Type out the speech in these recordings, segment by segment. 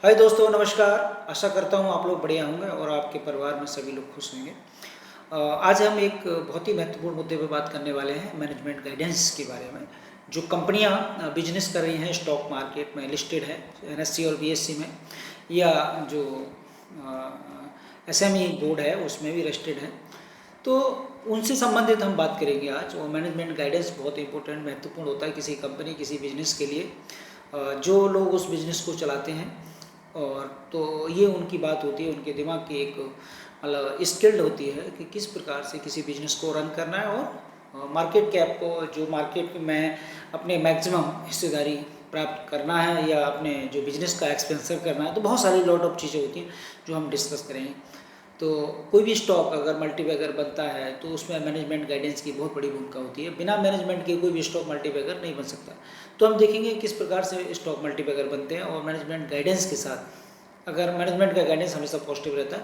हाय दोस्तों, नमस्कार। आशा करता हूँ आप लोग बढ़िया होंगे और आपके परिवार में सभी लोग खुश होंगे। आज हम एक बहुत ही महत्वपूर्ण मुद्दे पे बात करने वाले हैं, मैनेजमेंट गाइडेंस के बारे में। जो कंपनियां बिजनेस कर रही हैं, स्टॉक मार्केट में लिस्टेड है, एनएससी और बीएससी में, या जो एसएमई बोर्ड है उसमें भी लिस्टेड है, तो उनसे संबंधित हम बात करेंगे आज। और मैनेजमेंट गाइडेंस बहुत इंपॉर्टेंट, महत्वपूर्ण होता है किसी कंपनी, किसी बिजनेस के लिए। जो लोग उस बिज़नेस को चलाते हैं, और तो ये उनकी बात होती है, उनके दिमाग की एक मतलब स्किल्ड होती है कि किस प्रकार से किसी बिजनेस को रन करना है और मार्केट कैप को, जो मार्केट में अपने मैक्सिमम हिस्सेदारी प्राप्त करना है या अपने जो बिजनेस का एक्सपेंसर करना है। तो बहुत सारी लॉट ऑफ चीज़ें होती हैं जो हम डिस्कस करेंगे। तो कोई भी स्टॉक अगर मल्टीबैगर बनता है तो उसमें मैनेजमेंट गाइडेंस की बहुत बड़ी भूमिका होती है। बिना मैनेजमेंट के कोई भी स्टॉक मल्टीबैगर नहीं बन सकता। तो हम देखेंगे किस प्रकार से स्टॉक मल्टीबैगर बनते हैं, और मैनेजमेंट गाइडेंस के साथ, अगर मैनेजमेंट का गाइडेंस हमेशा पॉजिटिव रहता है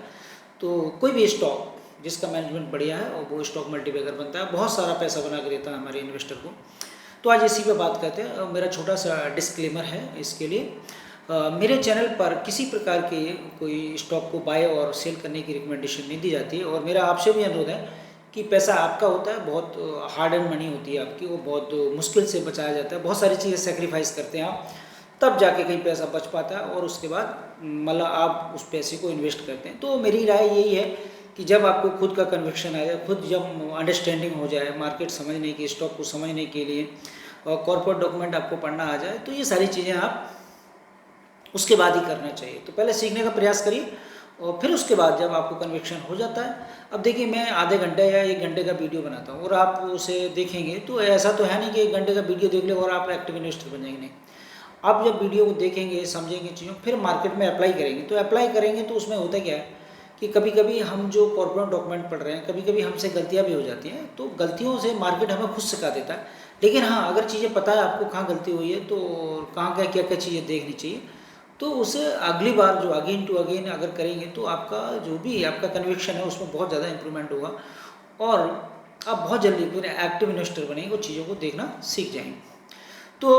तो कोई भी स्टॉक जिसका मैनेजमेंट बढ़िया है और वो स्टॉक मल्टीबैगर बनता है, बहुत सारा पैसा बना के देता है हमारे इन्वेस्टर को। तो आज इसी पे बात करते हैं। मेरा छोटा सा डिस्क्लेमर है इसके लिए। मेरे चैनल पर किसी प्रकार के कोई स्टॉक को बाय और सेल करने की रिकमेंडेशन नहीं दी जाती है, और मेरा आपसे भी अनुरोध है कि पैसा आपका होता है, बहुत हार्ड एंड मनी होती है आपकी, वो बहुत मुश्किल से बचाया जाता है, बहुत सारी चीज़ें सेक्रीफाइस करते हैं आप, तब जाके कहीं पैसा बच पाता है, और उसके बाद मतलब आप उस पैसे को इन्वेस्ट करते हैं। तो मेरी राय यही है कि जब आपको खुद का कन्विक्शन आ जाए, खुद जब अंडरस्टैंडिंग हो जाए मार्केट समझने की, स्टॉक को समझने के लिए, और कॉर्पोरेट डॉक्यूमेंट आपको पढ़ना आ जाए, तो ये सारी चीज़ें आप उसके बाद ही करना चाहिए। तो पहले सीखने का प्रयास करिए, और फिर उसके बाद जब आपको कन्विक्शन हो जाता है। अब देखिए, मैं आधे घंटे या 1 घंटे का वीडियो बनाता हूँ और आप उसे देखेंगे तो ऐसा तो है नहीं कि 1 घंटे का वीडियो देख ले और आप एक्टिव इन्वेस्टर बन जाएंगे। नहीं, आप जब वीडियो को देखेंगे, समझेंगे चीज़ों, फिर मार्केट में अप्लाई करेंगे। तो अप्लाई करेंगे तो उसमें होता क्या है कि कभी कभी हम जो कॉर्पोरेट डॉक्यूमेंट पढ़ रहे हैं, कभी कभी हमसे गलतियाँ भी हो जाती हैं। तो गलतियों से मार्केट हमें खुद सिखा देता है। लेकिन हाँ, अगर चीज़ें पता है आपको कहाँ गलती हुई है, तो कहाँ क्या क्या चीज़ें देखनी चाहिए, तो उसे अगली बार जो अगेन टू अगेन अगर करेंगे तो आपका जो भी आपका कन्विक्शन है उसमें बहुत ज़्यादा इंप्रूवमेंट होगा, और आप बहुत जल्दी फिर एक्टिव इन्वेस्टर बनेंगे और चीज़ों को देखना सीख जाएंगे। तो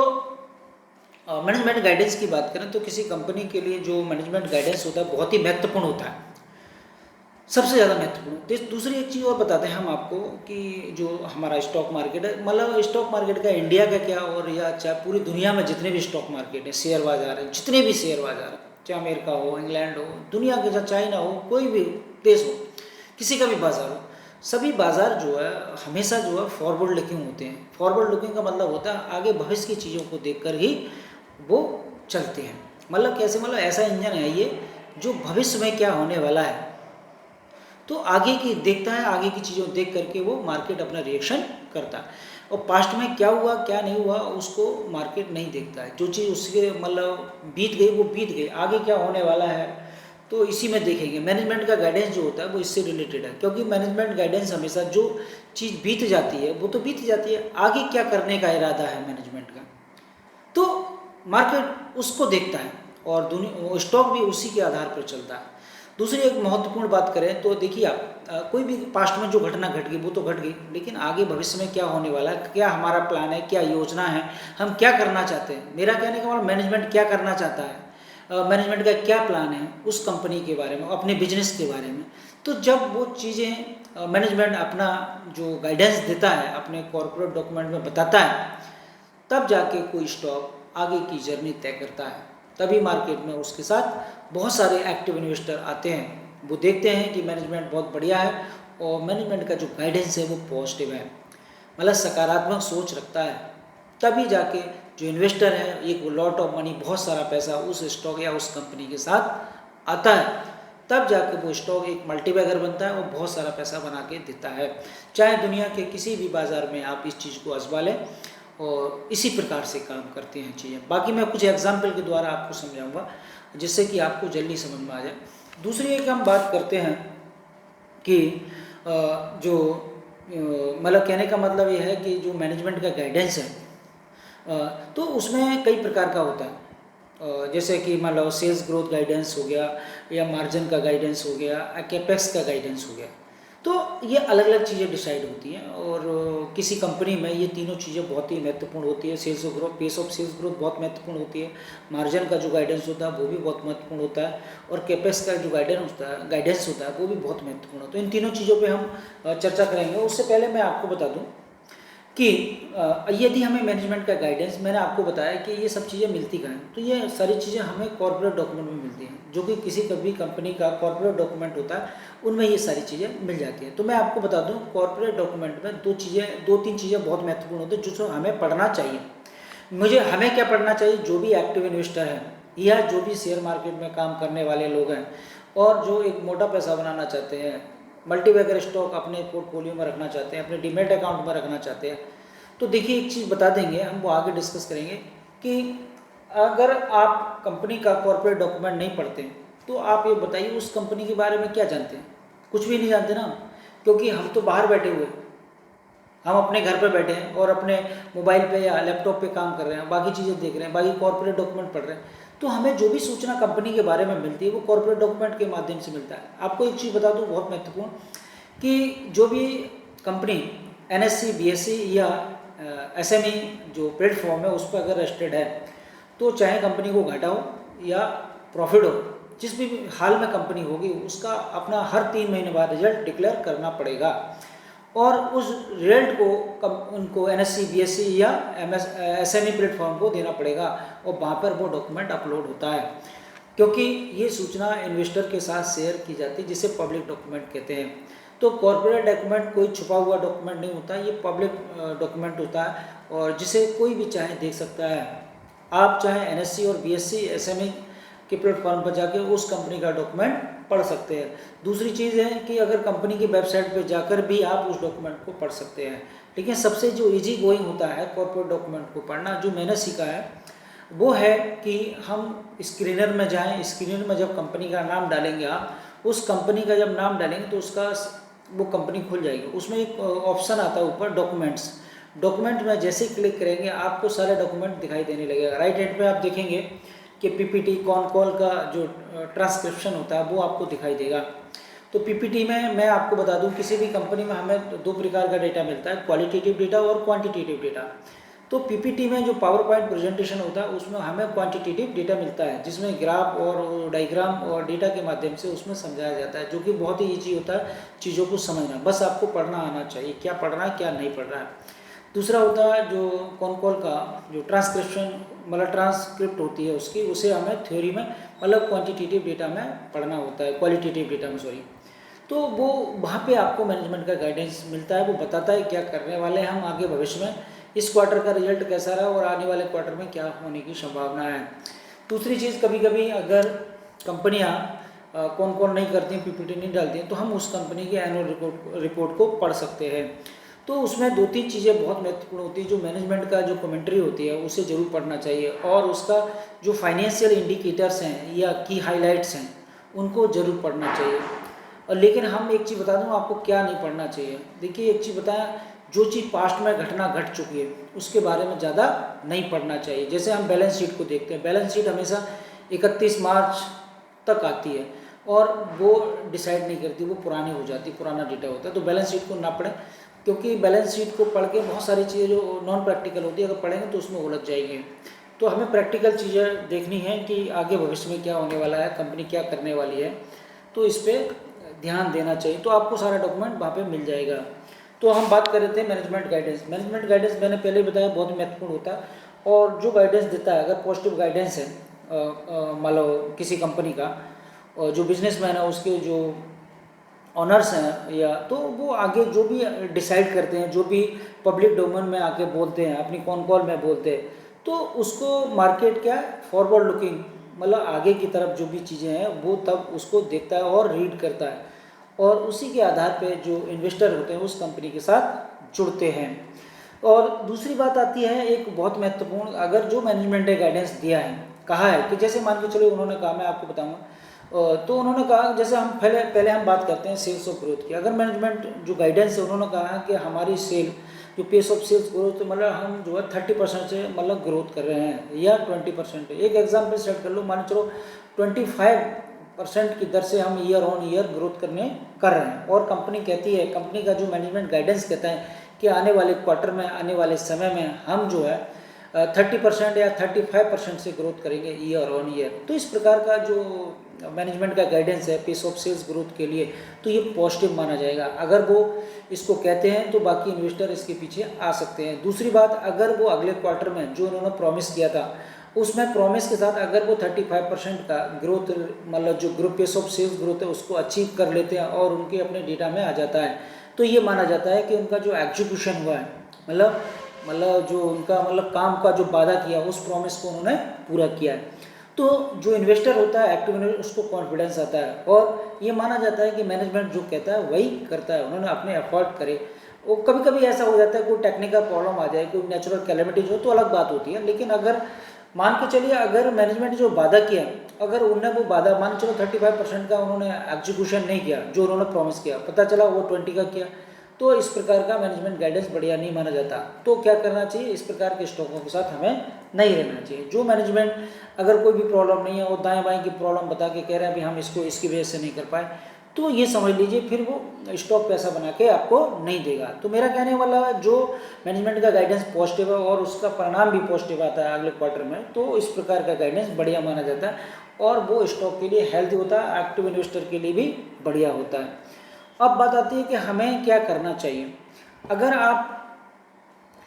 मैनेजमेंट गाइडेंस की बात करें तो किसी कंपनी के लिए जो मैनेजमेंट गाइडेंस होता है बहुत ही महत्वपूर्ण होता है, सबसे ज़्यादा महत्वपूर्ण। तो दूसरी एक चीज़ और बताते हैं हम आपको कि जो हमारा स्टॉक मार्केट है, मतलब स्टॉक मार्केट का इंडिया का क्या, और या चाहे पूरी दुनिया में जितने भी स्टॉक मार्केट है, शेयर बाजार है, जितने भी शेयर बाजार है, चाहे अमेरिका हो, इंग्लैंड हो, दुनिया के, चाहे चाइना हो, कोई भी देश हो, किसी का भी बाजार हो, सभी बाजार जो है हमेशा जो है फॉरवर्ड लुकिंग होते हैं। फॉरवर्ड लुकिंग का मतलब होता है आगे भविष्य की चीज़ों को देखकर ही वो चलते हैं। मतलब कैसे, मतलब ऐसा इंजन है ये जो भविष्य में क्या होने वाला है तो आगे की देखता है, आगे की चीज़ों देख करके वो मार्केट अपना रिएक्शन करता है। और पास्ट में क्या हुआ क्या नहीं हुआ उसको मार्केट नहीं देखता है। जो चीज़ उसके मतलब बीत गई वो बीत गई, आगे क्या होने वाला है तो इसी में देखेंगे। मैनेजमेंट का गाइडेंस जो होता है वो इससे रिलेटेड है, क्योंकि मैनेजमेंट गाइडेंस हमेशा जो चीज़ बीत जाती है वो तो बीत जाती है, आगे क्या करने का इरादा है मैनेजमेंट का, तो मार्केट उसको देखता है, और दुनिया स्टॉक भी उसी के आधार पर चलता है। दूसरी एक महत्वपूर्ण बात करें तो देखिए आप, कोई भी पास्ट में जो घटना घट गई वो तो घट गई, लेकिन आगे भविष्य में क्या होने वाला है, क्या हमारा प्लान है, क्या योजना है, हम क्या करना चाहते हैं। मेरा कहने का मतलब मैनेजमेंट क्या करना चाहता है, मैनेजमेंट का क्या प्लान है उस कंपनी के बारे में, अपने बिजनेस के बारे में। तो जब वो चीज़ें मैनेजमेंट अपना जो गाइडेंस देता है, अपने कॉर्पोरेट डॉक्यूमेंट में बताता है, तब जाके कोई स्टॉक आगे की जर्नी तय करता है। तभी मार्केट में उसके साथ बहुत सारे एक्टिव इन्वेस्टर आते हैं, वो देखते हैं कि मैनेजमेंट बहुत बढ़िया है और मैनेजमेंट का जो गाइडेंस है वो पॉजिटिव है, मतलब सकारात्मक सोच रखता है। तभी जाके जो इन्वेस्टर है, एक लॉट ऑफ मनी, बहुत सारा पैसा उस स्टॉक या उस कंपनी के साथ आता है, तब जाके वो स्टॉक एक मल्टीबैगर बनता है और बहुत सारा पैसा बना के देता है। चाहे दुनिया के किसी भी बाज़ार में आप इस चीज़ को आजमा लें, और इसी प्रकार से काम करते हैं चीज़ें। बाकी मैं कुछ एग्जाम्पल के द्वारा आपको समझाऊंगा जिससे कि आपको जल्दी समझ में आ जाए। दूसरी एक हम बात करते हैं कि जो मतलब कहने का मतलब यह है कि जो मैनेजमेंट का गाइडेंस है, तो उसमें कई प्रकार का होता है। जैसे कि मान लो सेल्स ग्रोथ गाइडेंस हो गया, या मार्जिन का गाइडेंस हो गया, कैपेक्स का गाइडेंस हो गया। तो ये अलग अलग चीज़ें डिसाइड होती हैं और किसी कंपनी में ये तीनों चीज़ें बहुत ही महत्वपूर्ण होती है। Sales growth, pace of sales growth बहुत महत्वपूर्ण होती है, मार्जिन का जो गाइडेंस होता है वो भी बहुत महत्वपूर्ण होता है, और कैपेक्स का जो गाइडेंस होता है वो भी बहुत महत्वपूर्ण होता है। तो इन तीनों चीज़ों पर हम चर्चा करेंगे। उससे पहले मैं आपको बता दूँ कि यदि हमें मैनेजमेंट का गाइडेंस, मैंने आपको बताया कि ये सब चीज़ें मिलती कहाँ हैं, तो ये सारी चीज़ें हमें कॉर्पोरेट डॉक्यूमेंट में मिलती हैं, जो कि किसी कभी कंपनी का कॉर्पोरेट डॉक्यूमेंट होता है, उनमें ये सारी चीज़ें मिल जाती हैं। तो मैं आपको बता दूं, कॉर्पोरेट डॉक्यूमेंट में दो तीन चीज़ें बहुत महत्वपूर्ण होती हैं जो हमें पढ़ना चाहिए। हमें क्या पढ़ना चाहिए? जो भी एक्टिव इन्वेस्टर है या जो भी शेयर मार्केट में काम करने वाले लोग हैं और जो एक मोटा पैसा बनाना चाहते हैं, मल्टीबैगर स्टॉक अपने पोर्टफोलियो में रखना चाहते हैं, अपने डीमैट अकाउंट में रखना चाहते हैं, तो देखिए एक चीज़ बता देंगे, हम वो आगे डिस्कस करेंगे कि अगर आप कंपनी का कॉर्पोरेट डॉक्यूमेंट नहीं पढ़ते तो आप ये बताइए उस कंपनी के बारे में क्या जानते हैं? कुछ भी नहीं जानते ना, क्योंकि हम तो बाहर बैठे हुए हैं, हम अपने घर पे बैठे हैं और अपने मोबाइल पे या लैपटॉप पे काम कर रहे हैं, बाकी चीज़ें देख रहे हैं, बाकी कॉर्पोरेट डॉक्यूमेंट पढ़ रहे हैं। तो हमें जो भी सूचना कंपनी के बारे में मिलती है वो कॉर्पोरेट डॉक्यूमेंट के माध्यम से मिलता है। आपको एक चीज़ बता दूँ बहुत महत्वपूर्ण, कि जो भी कंपनी NSE, BSE या SME जो प्लेटफॉर्म है उस पर अगर रजिस्टर्ड है, तो चाहे कंपनी को घाटा हो या प्रॉफिट हो, जिस भी हाल में कंपनी होगी उसका अपना हर 3 महीने बाद रिजल्ट डिक्लेयर करना पड़ेगा, और उस रिजल्ट को उनको NSE, BSE या SME प्लेटफॉर्म को देना पड़ेगा, और वहाँ पर वो डॉक्यूमेंट अपलोड होता है, क्योंकि ये सूचना इन्वेस्टर के साथ शेयर की जाती है, जिसे पब्लिक डॉक्यूमेंट कहते हैं। तो कॉर्पोरेट डॉक्यूमेंट कोई छुपा हुआ डॉक्यूमेंट नहीं होता, ये पब्लिक डॉक्यूमेंट होता है और जिसे कोई भी चाहे देख सकता है। आप चाहे NSE और BSE SME के प्लेटफॉर्म पर जाके उस कंपनी का डॉक्यूमेंट पढ़ सकते हैं। दूसरी चीज़ है कि अगर कंपनी की वेबसाइट पर जाकर भी आप उस डॉक्यूमेंट को पढ़ सकते हैं। लेकिन सबसे जो इजी गोइंग होता है कॉर्पोरेट डॉक्यूमेंट को पढ़ना, जो मैंने सीखा है, वो है कि हम स्क्रीनर में जाएं। स्क्रीनर में जब कंपनी का नाम डालेंगे, आप उस कंपनी का जब नाम डालेंगे तो उसका वो कंपनी खुल जाएगी। उसमें एक ऑप्शन आता है ऊपर डॉक्यूमेंट में जैसे ही क्लिक करेंगे आपको सारे डॉक्यूमेंट दिखाई देने लगेगा। राइट हैंड पे आप देखेंगे कि PPT कॉन कॉल का जो ट्रांसक्रिप्शन होता है वो आपको दिखाई देगा। तो PPT में मैं आपको बता दूं, किसी भी कंपनी में हमें 2 प्रकार का डेटा मिलता है, क्वालिटेटिव डेटा और क्वांटिटेटिव डेटा। तो PPT में जो पावर पॉइंट प्रेजेंटेशन होता है उसमें हमें क्वांटिटेटिव डेटा मिलता है, जिसमें ग्राफ और डायग्राम और डेटा के माध्यम से उसमें समझाया जाता है, जो कि बहुत ही ईजी होता है चीज़ों को समझना। बस आपको पढ़ना आना चाहिए, क्या पढ़ रहा है क्या नहीं पढ़ रहा है। दूसरा होता है जो कॉन कॉल का जो ट्रांसक्रिप्शन, मतलब ट्रांसक्रिप्ट होती है उसकी, उसे हमें थ्योरी में मतलब क्वांटिटेटिव डेटा में पढ़ना होता है, क्वालिटेटिव डेटा में सॉरी। तो वो वहाँ पे आपको मैनेजमेंट का गाइडेंस मिलता है, वो बताता है क्या करने वाले हैं हम आगे भविष्य में, इस क्वार्टर का रिजल्ट कैसा रहा और आने वाले क्वार्टर में क्या होने की संभावना है। दूसरी चीज़, कभी कभी अगर कंपनियाँ कौन कौन नहीं करती हैं, PPT नहीं डालती हैं, तो हम उस कंपनी के एनुअल रिपोर्ट को पढ़ सकते हैं। तो उसमें 2-3 चीज़ें बहुत महत्वपूर्ण होती है। जो मैनेजमेंट का जो कमेंट्री होती है उसे ज़रूर पढ़ना चाहिए, और उसका जो फाइनेंशियल इंडिकेटर्स हैं या की हाइलाइट्स हैं उनको ज़रूर पढ़ना चाहिए। और लेकिन हम एक चीज़ बता दूँ आपको क्या नहीं पढ़ना चाहिए। देखिए एक चीज़ बताएं, जो चीज़ पास्ट में घटना घट चुकी है उसके बारे में ज़्यादा नहीं पढ़ना चाहिए। जैसे हम बैलेंस शीट को देखते हैं, बैलेंस शीट हमेशा 31 मार्च तक आती है और वो डिसाइड नहीं करती, वो पुरानी हो जाती, पुराना डेटा होता है। तो बैलेंस शीट को ना पढ़ें, क्योंकि बैलेंस शीट को पढ़ के बहुत सारी चीज़ें जो नॉन प्रैक्टिकल होती है अगर पढ़ेंगे तो उसमें उलझ जाएंगे। तो हमें प्रैक्टिकल चीज़ें देखनी है कि आगे भविष्य में क्या होने वाला है, कंपनी क्या करने वाली है, तो इस पर ध्यान देना चाहिए। तो आपको सारा डॉक्यूमेंट वहाँ पे मिल जाएगा। तो हम बात कर रहे थे मैनेजमेंट गाइडेंस। मैनेजमेंट गाइडेंस मैंने पहले बताया बहुत महत्वपूर्ण होता है, और जो गाइडेंस देता है, अगर पॉजिटिव गाइडेंस है मान लो किसी कंपनी का, और जो बिजनेसमैन है उसके जो ऑनर्स हैं या, तो वो आगे जो भी डिसाइड करते हैं, जो भी पब्लिक डोमेन में आके बोलते हैं, अपनी कॉन कॉल में बोलते हैं, तो उसको मार्केट क्या है, फॉरवर्ड लुकिंग, मतलब आगे की तरफ जो भी चीज़ें हैं वो तब उसको देखता है और रीड करता है, और उसी के आधार पे जो इन्वेस्टर होते हैं उस कंपनी के साथ जुड़ते हैं। और दूसरी बात आती है एक बहुत महत्वपूर्ण, अगर जो मैनेजमेंट ने गाइडेंस दिया है, कहा है कि जैसे मान के चलो उन्होंने कहा, मैं आपको बताऊंगा, तो उन्होंने कहा, जैसे हम पहले हम बात करते हैं सेल्स ऑफ ग्रोथ की। अगर मैनेजमेंट जो गाइडेंस है उन्होंने कहा कि हमारी सेल जो पेस ऑफ सेल्स ग्रोथ, मतलब हम जो है 30% से मतलब ग्रोथ कर रहे हैं या 20%। एक एग्जाम्पल सेट कर लो, मान चलो 25 परसेंट की दर से हम ईयर ऑन ईयर ग्रोथ कर रहे हैं। और कंपनी कहती है, कंपनी का जो मैनेजमेंट गाइडेंस कहता है कि आने वाले क्वार्टर में, आने वाले समय में हम जो है 30% या 35% से ग्रोथ करेंगे ईयर ऑन ईयर। तो इस प्रकार का जो मैनेजमेंट का गाइडेंस है पेस ऑफ सेल्स ग्रोथ के लिए, तो ये पॉजिटिव माना जाएगा। अगर वो इसको कहते हैं तो बाकी इन्वेस्टर इसके पीछे आ सकते हैं। दूसरी बात, अगर वो अगले क्वार्टर में जो उन्होंने प्रॉमिस किया था उसमें प्रॉमिस के साथ अगर वो 35% का ग्रोथ, मतलब जो group pace of sales growth है उसको अचीव कर लेते हैं और उनके अपने डेटा में आ जाता है, तो ये माना जाता है कि उनका जो एग्जीक्यूशन हुआ है, मतलब जो उनका काम का जो वादा किया उस प्रॉमिस को उन्होंने पूरा किया है। तो जो इन्वेस्टर होता है, एक्टिव इन्वेस्टर, उसको कॉन्फिडेंस आता है और ये माना जाता है कि मैनेजमेंट जो कहता है वही करता है, उन्होंने अपने एफर्ट करे। वो कभी कभी ऐसा हो जाता है कोई टेक्निकल प्रॉब्लम आ जाए, कोई नेचुरल कैलेमिटीज हो तो अलग बात होती है, लेकिन अगर मान के चलिए अगर मैनेजमेंट जो वादा किया, अगर उन्होंने वो वादा मान चलो 35% का उन्होंने एग्जीक्यूशन नहीं किया जो उन्होंने प्रॉमिस किया, पता चला वो 20 का किया, तो इस प्रकार का मैनेजमेंट गाइडेंस बढ़िया नहीं माना जाता। तो क्या करना चाहिए, इस प्रकार के स्टॉकों के साथ हमें नहीं रहना चाहिए। जो मैनेजमेंट अगर कोई भी प्रॉब्लम नहीं है और दाएं बाएं की प्रॉब्लम बता के कह रहा है भी हम इसको इसकी वजह से नहीं कर पाए, तो ये समझ लीजिए फिर वो स्टॉक पैसा बना के आपको नहीं देगा। तो मेरा कहने वाला जो मैनेजमेंट का गाइडेंस पॉजिटिव है और उसका परिणाम भी पॉजिटिव आता है अगले क्वार्टर में, तो इस प्रकार का गाइडेंस बढ़िया माना जाता है और वो स्टॉक के लिए हेल्दी होता है, एक्टिव इन्वेस्टर के लिए भी बढ़िया होता है। अब बात आती है कि हमें क्या करना चाहिए। अगर आप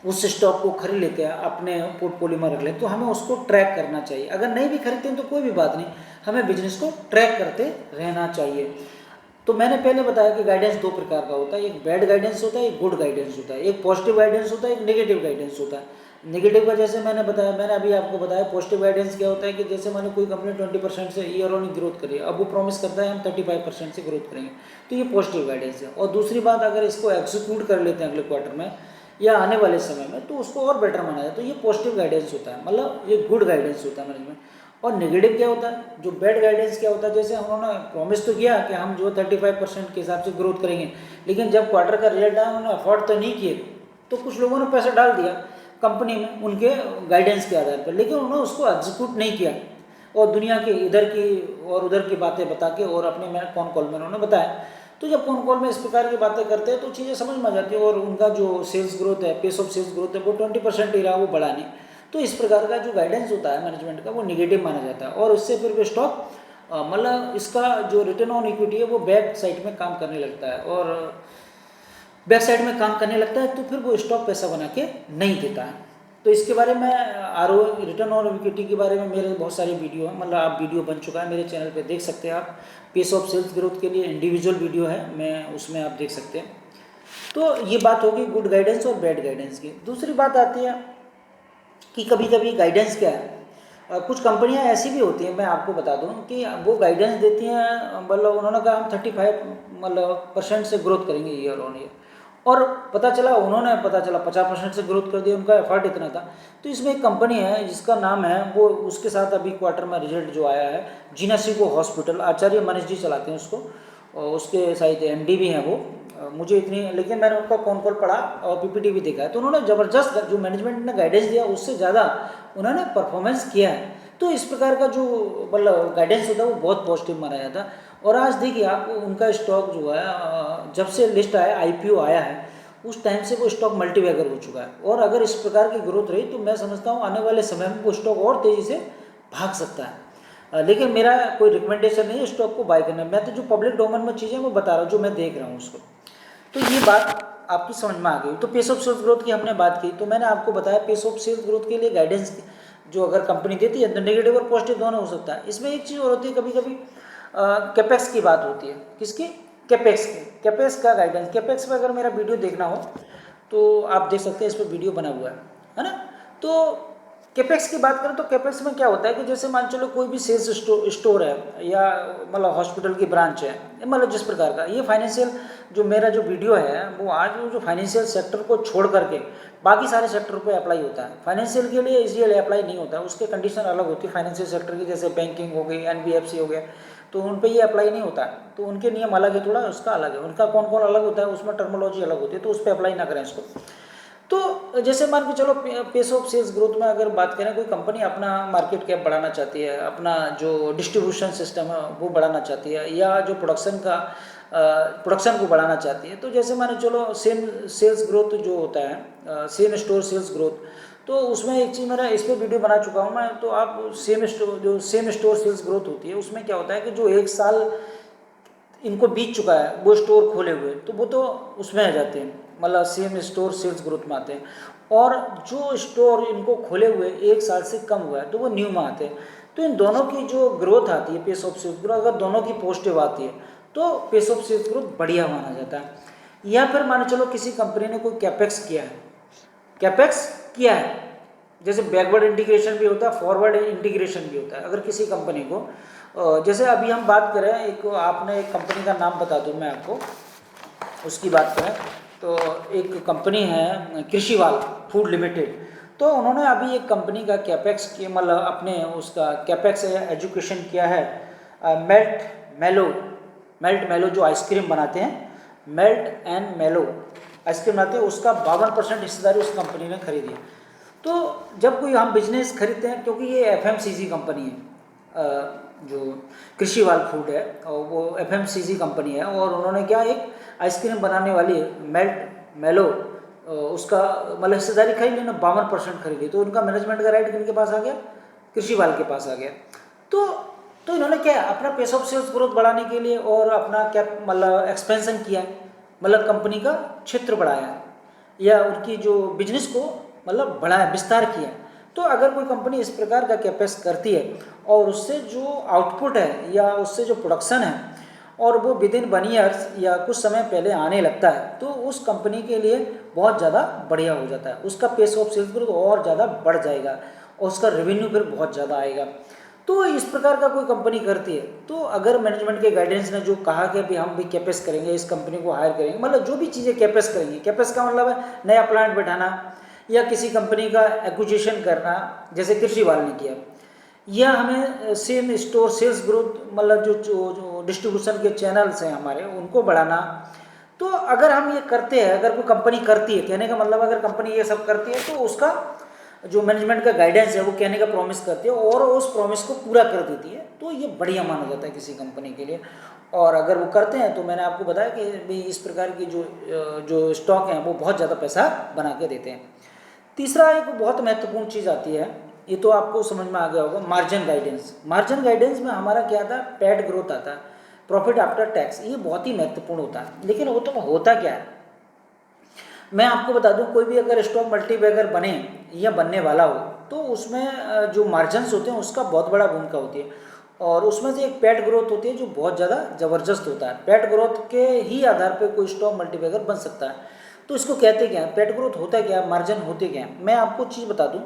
उस स्टॉक को खरीद लेते हैं, अपने पोर्टफोलियो में रख लें, तो हमें उसको ट्रैक करना चाहिए। अगर नहीं भी खरीदते हैं तो कोई भी बात नहीं, हमें बिजनेस को ट्रैक करते रहना चाहिए। तो मैंने पहले बताया कि गाइडेंस दो प्रकार का होता है, एक बैड गाइडेंस होता है, एक गुड गाइडेंस होता है, एक पॉजिटिव गाइडेंस होता है, एक नेगेटिव गाइडेंस होता है। नेगेटिव का जैसे मैंने अभी आपको बताया, पॉजिटिव गाइडेंस क्या होता है कि जैसे मैंने कोई कंपनी 20% से ईयर ऑन ग्रोथ करी, अब वो प्रॉमिस करता है हम 35% से ग्रोथ करेंगे, तो ये पॉजिटिव गाइडेंस है। और दूसरी बात, अगर इसको एग्जीक्यूट कर लेते हैं अगले क्वार्टर में या आने वाले समय में, तो उसको और बेटर माना जाए, तो ये पॉजिटिव गाइडेंस होता है, मतलब ये गुड गाइडेंस होता है मैनेजमेंट। और नेगेटिव क्या होता है, जो बैड गाइडेंस क्या होता है, जैसे उन्होंने प्रॉमिस तो किया कि हम जो 35% के हिसाब से ग्रोथ करेंगे, लेकिन जब क्वार्टर का रिजल्ट आया उन्होंने अफोर्ड तो नहीं किए, तो कुछ लोगों ने पैसा डाल दिया कंपनी में उनके गाइडेंस के आधार पर, लेकिन उन्होंने उसको एग्जीक्यूट नहीं किया और दुनिया के इधर की और उधर की बातें बता के और अपने में कॉन कॉल में उन्होंने बताया। तो जब कॉन कॉल में इस प्रकार की बातें करते हैं तो चीज़ें समझ में आ जाती है और उनका जो सेल्स ग्रोथ है, पेस ऑफ सेल्स ग्रोथ है, वो 20% ही रहा, वो बढ़ा नहीं। तो इस प्रकार का जो गाइडेंस होता है मैनेजमेंट का, वो निगेटिव माना जाता है और उससे फिर वो स्टॉक मतलब इसका जो रिटर्न ऑन इक्विटी है वो बैक साइड में काम करने लगता है, और बैक साइड में काम करने लगता है तो फिर वो स्टॉक पैसा बना के नहीं देता है। तो इसके बारे में ROE, रिटर्न ऑन इक्विटी के बारे में मेरे बहुत सारे वीडियो हैं, मतलब आप वीडियो बन चुका है मेरे चैनल पे, देख सकते हैं आप। पेस ऑफ सेल्स ग्रोथ के लिए इंडिविजुअल वीडियो है, मैं उसमें आप देख सकते हैं। तो ये बात होगी गुड गाइडेंस और बैड गाइडेंस की। दूसरी बात आती है कि कभी कभी गाइडेंस क्या है, कुछ कंपनियां ऐसी भी होती हैं, मैं आपको बता दूं कि वो गाइडेंस देती हैं, मतलब उन्होंने कहा हम 35% से ग्रोथ करेंगे ईयर ऑन ईयर, और पता चला 50% से ग्रोथ कर दिया, उनका एफर्ट इतना था। तो इसमें एक कंपनी है जिसका नाम है, वो उसके साथ अभी क्वार्टर में रिजल्ट जो आया है, जिनासिको हॉस्पिटल, आचार्य मनीष जी चलाते हैं उसको, और उसके शायद MD भी हैं वो, मुझे इतनी, लेकिन मैंने उनका कॉन कॉल पढ़ा और PPT भी देखा है, तो उन्होंने ज़बरदस्त जो मैनेजमेंट ने गाइडेंस दिया उससे ज़्यादा उन्होंने परफॉर्मेंस किया है। तो इस प्रकार का जो मतलब गाइडेंस होता है वो बहुत पॉजिटिव माना जाता है। और आज देखिए आप, उनका स्टॉक जो है जब से लिस्ट आया, IPO आया है, उस टाइम से वो स्टॉक मल्टीबैगर हो चुका है, और अगर इस प्रकार की ग्रोथ रही तो मैं समझता हूँ आने वाले समय में वो स्टॉक और तेज़ी से भाग सकता है। लेकिन मेरा कोई रिकमेंडेशन नहीं है स्टॉक को बाय करना, मैं तो जो पब्लिक डोमेन में चीज़ें वो बता रहा हूँ, जो मैं देख रहा हूँ उसको। तो ये बात आपकी समझ में आ गई। तो पेस ऑफ सेल्स ग्रोथ की हमने बात की, तो मैंने आपको बताया पेस ऑफ सेल्स ग्रोथ के लिए गाइडेंस जो अगर कंपनी देती है तो नेगेटिव और पॉजिटिव दोनों हो सकता है। इसमें एक चीज़ और होती है, कभी कभी कैपेक्स की बात होती है, किसकी, कैपेक्स की, कैपेक्स का गाइडेंस। कैपेक्स पर अगर मेरा वीडियो देखना हो तो आप देख सकते हैं, इस पर वीडियो बना हुआ है ना। तो कैपेक्स की बात करें तो कैपेक्स में क्या होता है कि जैसे मान चलो कोई भी सेल्स स्टोर है या मतलब हॉस्पिटल की ब्रांच है, मतलब जिस प्रकार का ये फाइनेंशियल, जो मेरा जो वीडियो है वो आज जो फाइनेंशियल सेक्टर को छोड़ करके बाकी सारे सेक्टर पे अप्लाई होता है। फाइनेंशियल के लिए इसलिए अप्लाई नहीं होता है, उसके कंडीशन अलग होती है फाइनेंशियल सेक्टर की, जैसे बैंकिंग हो गई, NBFC हो गया, तो उन पर ये अप्लाई नहीं होता है, तो उनके नियम अलग है, थोड़ा उसका अलग है, उनका कौन कौन अलग होता है, उसमें टर्मोलॉजी अलग होती है, तो उस पर अप्लाई ना करें इसको। तो जैसे मान के चलो पेस ऑफ सेल्स ग्रोथ में अगर बात करें, कोई कंपनी अपना मार्केट कैप बढ़ाना चाहती है, अपना जो डिस्ट्रीब्यूशन सिस्टम है वो बढ़ाना चाहती है, या जो प्रोडक्शन को बढ़ाना चाहती है, तो जैसे माने चलो सेम सेल्स ग्रोथ जो होता है, सेम स्टोर सेल्स ग्रोथ, तो उसमें एक चीज़ मैंने इस पर वीडियो बना चुका हूँ मैं। तो आप सेम स्टोर सेल्स ग्रोथ होती है, उसमें क्या होता है कि जो एक साल इनको बीत चुका है वो स्टोर खोले हुए, तो वो तो उसमें आ जाते हैं, मतलब सेम स्टोर सेल्स ग्रोथ में आते हैं। और जो स्टोर इनको खोले हुए एक साल से कम हुआ है तो वो न्यू में आते हैं। तो इन दोनों की जो ग्रोथ आती है, पेस ऑफ सेल्स ग्रोथ, अगर दोनों की पॉजिटिव आती है तो पेस ऑफ सेल्स ग्रोथ बढ़िया माना जाता है। या फिर मान चलो किसी कंपनी ने कोई कैपेक्स किया है, जैसे बैकवर्ड इंटीग्रेशन भी होता है, फॉरवर्ड इंटीग्रेशन भी होता है। अगर किसी कंपनी को जैसे अभी हम बात करें, आपने एक कंपनी का नाम बता दूं मैं आपको, उसकी बात करें तो एक कंपनी है कृषिवाल फूड लिमिटेड। तो उन्होंने अभी एक कंपनी का कैपेक्स की, मतलब अपने उसका कैपेक्स एजुकेशन किया है। मेल्ट मेलो जो आइसक्रीम बनाते हैं, मेल्ट एंड मेलो आइसक्रीम बनाते हैं, उसका 52% हिस्सेदारी उस कंपनी ने खरीदी है। तो जब कोई हम बिजनेस खरीदते हैं, क्योंकि ये FMCG कंपनी है, जो कृषिवाल फूड है और वो FMCG कंपनी है, और उन्होंने क्या एक आइसक्रीम बनाने वाली मेल्ट मेलो उसका मतलब हिस्सेदारी खरीद लेना, 52% खरीदी। तो उनका मैनेजमेंट का राइट किनके पास आ गया? कृषिवाल के पास आ गया। तो इन्होंने क्या अपना पेस ऑफ सेल्स ग्रोथ बढ़ाने के लिए और अपना क्या मतलब एक्सपेंशन किया है, मतलब कंपनी का क्षेत्र बढ़ाया या उनकी जो बिजनेस को मतलब बढ़ाया, विस्तार किया। तो अगर कोई कंपनी इस प्रकार का कैपेक्स करती है और उससे जो आउटपुट है या उससे जो प्रोडक्शन है और वो विद इन 1 ईयर्स या कुछ समय पहले आने लगता है, तो उस कंपनी के लिए बहुत ज़्यादा बढ़िया हो जाता है, उसका पेस ऑफ सेल्स ग्रोथ और ज़्यादा बढ़ जाएगा और उसका रेवेन्यू फिर बहुत ज़्यादा आएगा। तो इस प्रकार का कोई कंपनी करती है, तो अगर मैनेजमेंट के गाइडेंस ने जो कहा कि अभी हम भी कैपेक्स करेंगे, इस कंपनी को हायर करेंगे, मतलब जो भी चीज़ें कैपेक्स करेंगे, कैपेक्स का मतलब है नया प्लांट बैठाना या किसी कंपनी का एक्विजिशन करना, जैसे कृषिवाल ने किया, या हमें सेम स्टोर सेल्स ग्रोथ, मतलब जो डिस्ट्रीब्यूशन के चैनल्स हैं हमारे, उनको बढ़ाना। तो अगर हम ये करते हैं, अगर कोई कंपनी करती है, कहने का मतलब अगर कंपनी ये सब करती है तो उसका जो मैनेजमेंट का गाइडेंस है वो कहने का प्रॉमिस करती है और उस प्रॉमिस को पूरा कर देती है, तो ये बढ़िया माना जाता है किसी कंपनी के लिए। और अगर वो करते हैं तो मैंने आपको बताया कि भाई इस प्रकार की जो स्टॉक हैं वो बहुत ज़्यादा पैसा बना के देते हैं। तीसरा एक बहुत महत्वपूर्ण चीज़ आती है, ये तो आपको समझ में आ गया होगा, मार्जिन गाइडेंस। मार्जिन गाइडेंस में हमारा क्या आता है? पैट ग्रोथ आता है, प्रॉफिट आफ्टर टैक्स। ये बहुत ही महत्वपूर्ण होता है। लेकिन वो तो होता क्या है, मैं आपको बता दूं, कोई भी अगर स्टॉक मल्टीबैगर बने या बनने वाला हो तो उसमें जो मार्जिन्स होते हैं उसका बहुत बड़ा भूमिका होती है, और उसमें से एक पैट ग्रोथ होती है जो बहुत ज़्यादा ज़बरदस्त होता है। पैट ग्रोथ के ही आधार पर कोई स्टॉक मल्टीबैगर बन सकता है। तो इसको कहते क्या है, पैट ग्रोथ होता क्या है, मार्जिन होते क्या है? मैं आपको चीज़ बता दूँ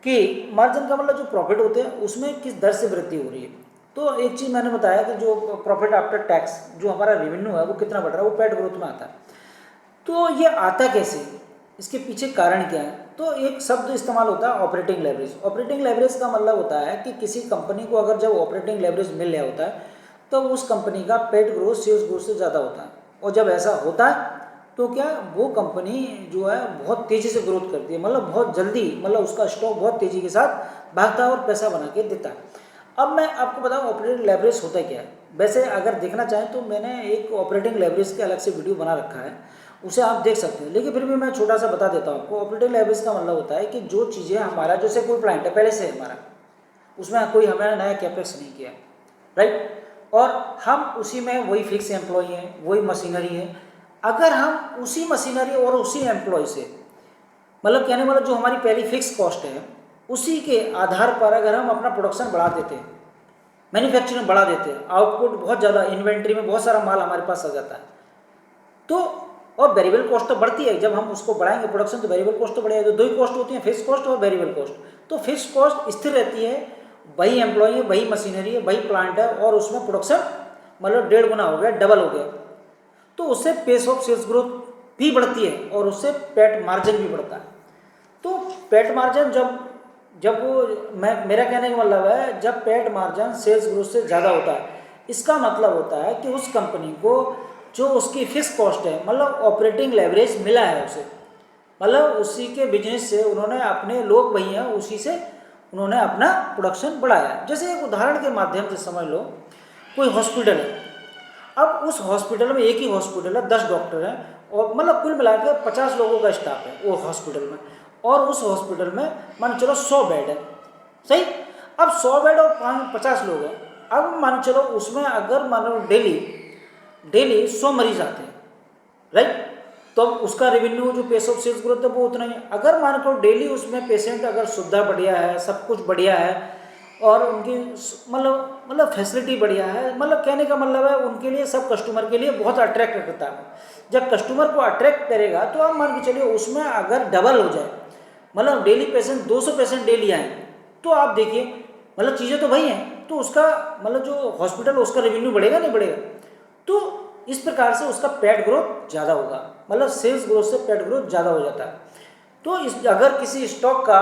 कि मार्जिन का मतलब जो प्रॉफिट होते हैं उसमें किस दर से वृद्धि हो रही है। तो एक चीज़ मैंने बताया कि जो प्रॉफिट आफ्टर टैक्स जो हमारा रेवेन्यू है वो कितना बढ़ रहा है, वो पैट ग्रोथ में आता है। तो ये आता कैसे, इसके पीछे कारण क्या है? तो एक शब्द इस्तेमाल होता है ऑपरेटिंग लेवरेज। ऑपरेटिंग लेवरेज का मतलब होता है कि किसी कंपनी को अगर जब ऑपरेटिंग लेवरेज मिल रहा होता है तो उस कंपनी का पेट ग्रोथ सेल्स ग्रोथ से ज़्यादा होता है, और जब ऐसा होता है तो क्या वो कंपनी जो है बहुत तेज़ी से ग्रोथ करती है, मतलब बहुत जल्दी, मतलब उसका स्टॉक बहुत तेज़ी के साथ भागता है और पैसा बना के देता है। अब मैं आपको बताऊं ऑपरेटिंग लेवरेज होता क्या है। वैसे अगर देखना चाहें तो मैंने एक ऑपरेटिंग लेवरेज के अलग से वीडियो बना रखा है, उसे आप देख सकते हैं, लेकिन फिर भी मैं छोटा सा बता देता हूँ आपको। ऑपरेटिंग लेवरेज का मतलब होता है कि जो चीज़ें हमारा, जैसे कोई प्लांट है पहले से हमारा, उसमें कोई हमें नया कैपेक्स नहीं किया, राइट, और हम उसी में वही फिक्स एम्प्लॉय हैं, वही मशीनरी है। अगर हम उसी मशीनरी और उसी एम्प्लॉय से, मतलब कहने वाला जो हमारी पहली फिक्स कॉस्ट है उसी के आधार पर अगर हम अपना प्रोडक्शन बढ़ा देते हैं, मैन्युफैक्चरिंग बढ़ा देते हैं, आउटपुट बहुत ज़्यादा, इन्वेंट्री में बहुत सारा माल हमारे पास आ जाता है, तो और वेरिएबल कॉस्ट तो बढ़ती है, जब हम उसको बढ़ाएंगे प्रोडक्शन तो वेरिएबल कॉस्ट तो बढ़ेगा। तो दो ही कॉस्ट होती है, फिक्स कॉस्ट और वेरिएबल कॉस्ट। तो फिक्स कॉस्ट स्थिर रहती है, वही एम्प्लॉय है, वही मशीनरी है, वही प्लांट है, और उसमें प्रोडक्शन मतलब 1.5 गुना हो गया, डबल हो गया, तो उससे पेस ऑफ सेल्स ग्रोथ भी बढ़ती है और उससे पैट मार्जिन भी बढ़ता है। तो पैट मार्जिन जब जब वो मेरा कहने का मतलब है, जब पैट मार्जिन सेल्स ग्रोथ से ज़्यादा होता है, इसका मतलब होता है कि उस कंपनी को जो उसकी फिक्स कॉस्ट है, मतलब ऑपरेटिंग लेवरेज मिला है उसे, मतलब उसी के बिजनेस से उन्होंने अपने लोग वही हैं, उसी से उन्होंने अपना प्रोडक्शन बढ़ाया। जैसे एक उदाहरण के माध्यम से समझ लो, कोई हॉस्पिटल है, अब उस हॉस्पिटल में, एक ही हॉस्पिटल है, 10 डॉक्टर हैं और मतलब कुल मिला के 50 लोगों का स्टाफ है वो हॉस्पिटल में, और उस हॉस्पिटल में मान चलो 100 बेड है, सही। अब 100 बेड और 50 लोग हैं, अब मान चलो उसमें अगर मान लो डेली 100 मरीज आते हैं, राइट, तो अब उसका रेवेन्यू जो पेस ऑफ सेल्स ग्रोथ है वो उतना ही है। अगर मान लो डेली उसमें पेशेंट अगर सुविधा बढ़िया है, सब कुछ बढ़िया है और उनकी मतलब फैसिलिटी बढ़िया है, मतलब कहने का मतलब है उनके लिए, सब कस्टमर के लिए बहुत अट्रैक्ट करता है। जब कस्टमर को अट्रैक्ट करेगा तो आप मान के चलिए उसमें अगर डबल हो जाए, मतलब डेली पेशेंट 200 पेशेंट डेली आए, तो आप देखिए मतलब चीज़ें तो वही हैं, तो उसका मतलब जो हॉस्पिटल उसका रेवेन्यू बढ़ेगा नहीं बढ़ेगा। तो इस प्रकार से उसका पेट ग्रोथ ज़्यादा होगा, मतलब सेल्स ग्रोथ से पेट ग्रोथ ज़्यादा हो जाता है। तो इस अगर किसी स्टॉक का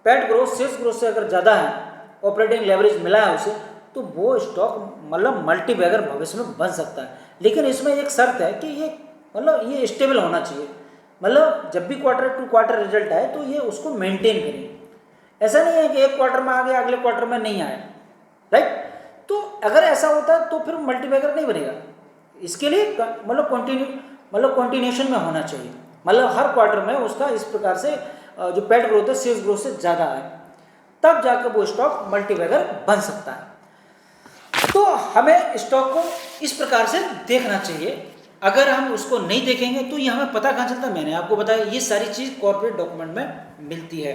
पेट ग्रोथ सेल्स ग्रोथ से अगर ज़्यादा है, ऑपरेटिंग लेवरेज मिला है उसे, तो वो स्टॉक मतलब मल्टीबैगर भविष्य में बन सकता है। लेकिन इसमें एक शर्त है कि ये मतलब ये स्टेबल होना चाहिए, मतलब जब भी क्वार्टर टू क्वार्टर रिजल्ट आए तो ये उसको मेंटेन करें। ऐसा नहीं है कि एक क्वार्टर में आ गया अगले क्वार्टर में नहीं आया, राइट। तो अगर ऐसा होता है तो फिर मल्टीबैगर नहीं बनेगा। इसके लिए मतलब कंटिन्यूशन में होना चाहिए, मतलब हर क्वार्टर में उसका इस प्रकार से जो पेट ग्रोथ है सेल्स ग्रोथ से ज़्यादा है, तब जाकर वो स्टॉक मल्टीबैगर बन सकता है। तो हमें स्टॉक को इस प्रकार से देखना चाहिए। अगर हम उसको नहीं देखेंगे तो ये हमें पता कहाँ चलता है। मैंने आपको बताया ये सारी चीज़ कॉर्पोरेट डॉक्यूमेंट में मिलती है,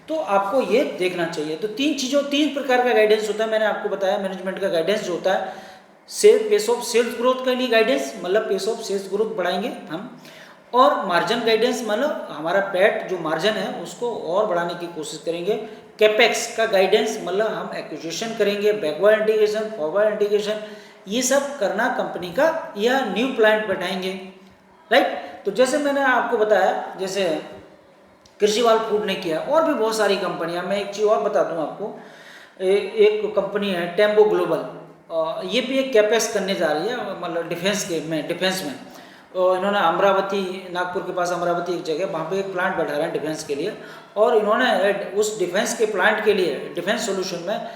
तो आपको ये देखना चाहिए। तो तीन प्रकार का गाइडेंस होता है, मैंने आपको बताया। मैनेजमेंट का गाइडेंस जो होता है पेस ऑफ सेल्स ग्रोथ के लिए गाइडेंस, मतलब पेस ऑफ सेल्स ग्रोथ बढ़ाएंगे हम, और मार्जिन गाइडेंस मतलब हमारा पैट जो मार्जिन है उसको और बढ़ाने की कोशिश करेंगे। कैपेक्स का गाइडेंस मतलब हम एक्विजिशन करेंगे, बैकवर्ड इंटीग्रेशन, फॉरवर्ड इंटीग्रेशन, ये सब करना कंपनी का, या न्यू प्लांट बैठाएंगे, राइट। तो जैसे मैंने आपको बताया, जैसे कृषिवाल फूड ने किया, और भी बहुत सारी कंपनियां। मैं एक चीज़ और बता दूं आपको, एक कंपनी है टेम्बो ग्लोबल, ये भी एक कैपेक्स करने जा रही है, मतलब डिफेंस में। इन्होंने अमरावती, नागपुर के पास अमरावती एक जगह, वहाँ पे एक प्लांट बैठा रहे हैं डिफेंस के लिए, और इन्होंने उस डिफेंस के प्लांट के लिए, डिफेंस सॉल्यूशन में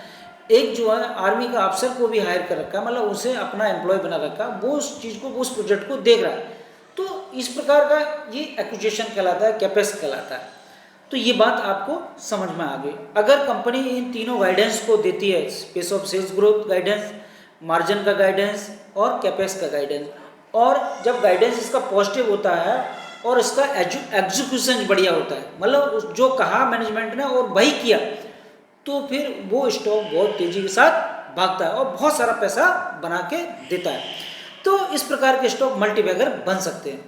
एक जो है आर्मी का अफसर को भी हायर कर रखा, मतलब उसे अपना एम्प्लॉय बना रखा, वो उस चीज़ को, उस प्रोजेक्ट को देख रहा है। तो इस प्रकार का ये एक्विजिशन कहलाता है, कैपेक्स कहलाता है। तो ये बात आपको समझ में आ गई। अगर कंपनी इन तीनों गाइडेंस को देती है, pace of sales growth guidance, margin का गाइडेंस और कैपेक्स का गाइडेंस, और जब गाइडेंस इसका पॉजिटिव होता है और इसका एग्जीक्यूशन बढ़िया होता है, मतलब जो कहा मैनेजमेंट ने और वही किया, तो फिर वो स्टॉक बहुत तेजी के साथ भागता है और बहुत सारा पैसा बना के देता है। तो इस प्रकार के स्टॉक मल्टीबैगर बन सकते हैं,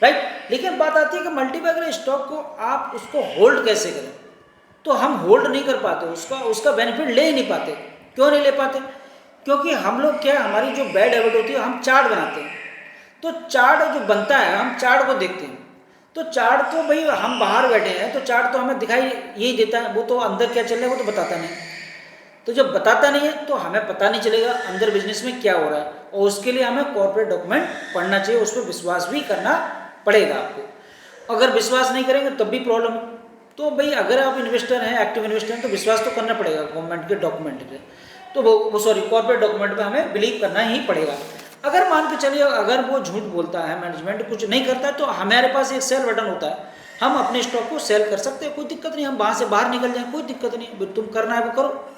राइट। लेकिन बात आती है कि मल्टीबैगर स्टॉक को आप उसको होल्ड कैसे करें। तो हम होल्ड नहीं कर पाते, उसका बेनिफिट ले ही नहीं पाते। क्यों नहीं ले पाते? क्योंकि हम लोग क्या, हमारी जो बैड हैबिट होती है, हम चार्ट बनाते हैं। तो चार्ट जो बनता है, हम चार्ट को देखते हैं। तो चार्ट तो भाई हम बाहर बैठे हैं, तो चार्ट तो हमें दिखाई यही देता है, वो तो अंदर क्या चल रहा है वो तो बताता नहीं। तो जब बताता नहीं है तो हमें पता नहीं चलेगा अंदर बिजनेस में क्या हो रहा है, और उसके लिए हमें कॉर्पोरेट डॉक्यूमेंट पढ़ना चाहिए, उस पर विश्वास भी करना पड़ेगा आपको। अगर विश्वास नहीं करेंगे तब भी प्रॉब्लम है। तो भाई अगर आप इन्वेस्टर हैं, एक्टिव इन्वेस्टर हैं, तो विश्वास तो करना पड़ेगा गवर्नमेंट के डॉक्यूमेंट पे, तो कॉर्पोरेट डॉक्यूमेंट पे हमें बिलीव करना ही पड़ेगा। अगर मान के चलिए अगर वो झूठ बोलता है, मैनेजमेंट कुछ नहीं करता है, तो हमारे पास एक सेल बटन होता है, हम अपने स्टॉक को सेल कर सकते हैं, कोई दिक्कत नहीं। हम वहाँ से बाहर निकल जाएं, कोई दिक्कत नहीं। तुम करना है वो करो,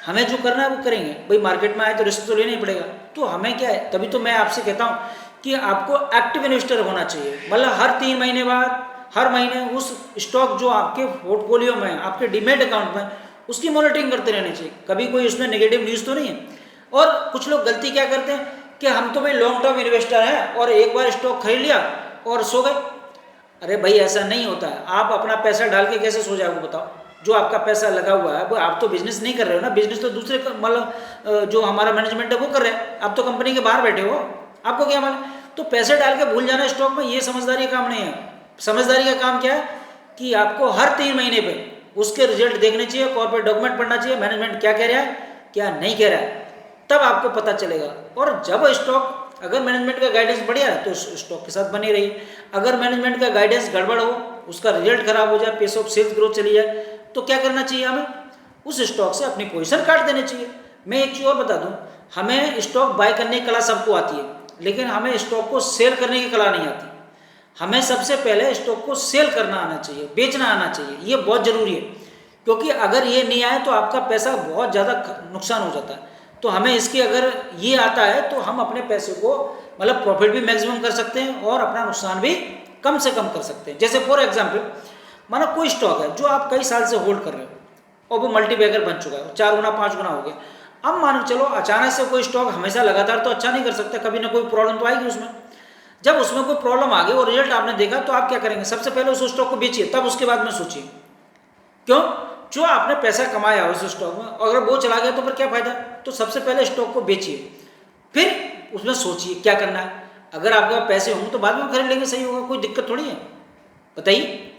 हमें जो करना है वो करेंगे। भाई मार्केट में आए तो रिस्क तो लेना ही पड़ेगा। तो हमें क्या है, तभी तो मैं आपसे कहता हूँ कि आपको एक्टिव इन्वेस्टर होना चाहिए। मतलब हर 3 महीने बाद, हर महीने उस स्टॉक जो आपके पोर्टफोलियो में, आपके डीमेट अकाउंट में, उसकी मॉनिटरिंग करते रहने चाहिए। कभी कोई उसमें नेगेटिव न्यूज़ तो नहीं है। और कुछ लोग गलती क्या करते हैं कि हम तो भाई लॉन्ग टर्म इन्वेस्टर हैं और एक बार स्टॉक खरीद लिया और सो गए। अरे भाई ऐसा नहीं होता है। आप अपना पैसा डाल के कैसे सो जाओगे बताओ? जो आपका पैसा लगा हुआ है वो आप तो बिजनेस नहीं कर रहे हो ना, बिजनेस तो दूसरे मतलब जो हमारा मैनेजमेंट है वो कर रहे हैं, आप तो कंपनी के बाहर बैठे हो, आपको क्या मालूम। तो पैसे डाल के भूल जाना स्टॉक में, ये समझदारी का काम नहीं है। समझदारी का काम क्या है कि आपको हर 3 महीने पे उसके रिजल्ट देखने चाहिए, कॉर्पोरेट डॉक्यूमेंट पढ़ना चाहिए, मैनेजमेंट क्या कह रहा है क्या नहीं कह रहा है, तब आपको पता चलेगा। और जब स्टॉक अगर मैनेजमेंट का गाइडेंस बढ़िया है तो स्टॉक के साथ बने रहिए। अगर मैनेजमेंट का गाइडेंस गड़बड़ हो, उसका रिजल्ट खराब हो जाए, पेस ऑफ सेल्स ग्रोथ चली जाए, तो क्या करना चाहिए हमें? उस स्टॉक से अपनी पोजीशन काट देनी चाहिए। मैं एक चीज़ और बता दूं, हमें स्टॉक बाय करने की कला सबको आती है, लेकिन हमें स्टॉक को सेल करने की कला नहीं आती। हमें सबसे पहले स्टॉक को सेल करना आना चाहिए, बेचना आना चाहिए, ये बहुत ज़रूरी है, क्योंकि अगर ये नहीं आए तो आपका पैसा बहुत ज़्यादा नुकसान हो जाता है। तो हमें इसकी अगर ये आता है तो हम अपने पैसे को मतलब प्रॉफिट भी मैक्सिमम कर सकते हैं और अपना नुकसान भी कम से कम कर सकते हैं। जैसे फॉर एग्जांपल, मानो कोई स्टॉक है जो आप कई साल से होल्ड कर रहे हो और वो मल्टीबैगर बन चुका है, 4 गुना 5 गुना हो गया। अब मानो चलो अचानक से कोई स्टॉक हमेशा लगातार तो अच्छा नहीं कर सकता, कभी ना कोई प्रॉब्लम तो आएगी उसमें। जब उसमें कोई प्रॉब्लम आ गई और रिजल्ट आपने देखा तो आप क्या करेंगे? सबसे पहले उस स्टॉक को बेचिए, तब उसके बाद में सोचिए। क्यों? जो आपने पैसा कमाया उस स्टॉक में, अगर वो चला गया तो फिर क्या फायदा? तो सबसे पहले स्टॉक को बेचिए, फिर उसमें सोचिए क्या करना है। अगर आपके पास पैसे होंगे तो बाद में खरीद लेंगे, सही होगा, कोई दिक्कत थोड़ी है, बताइए।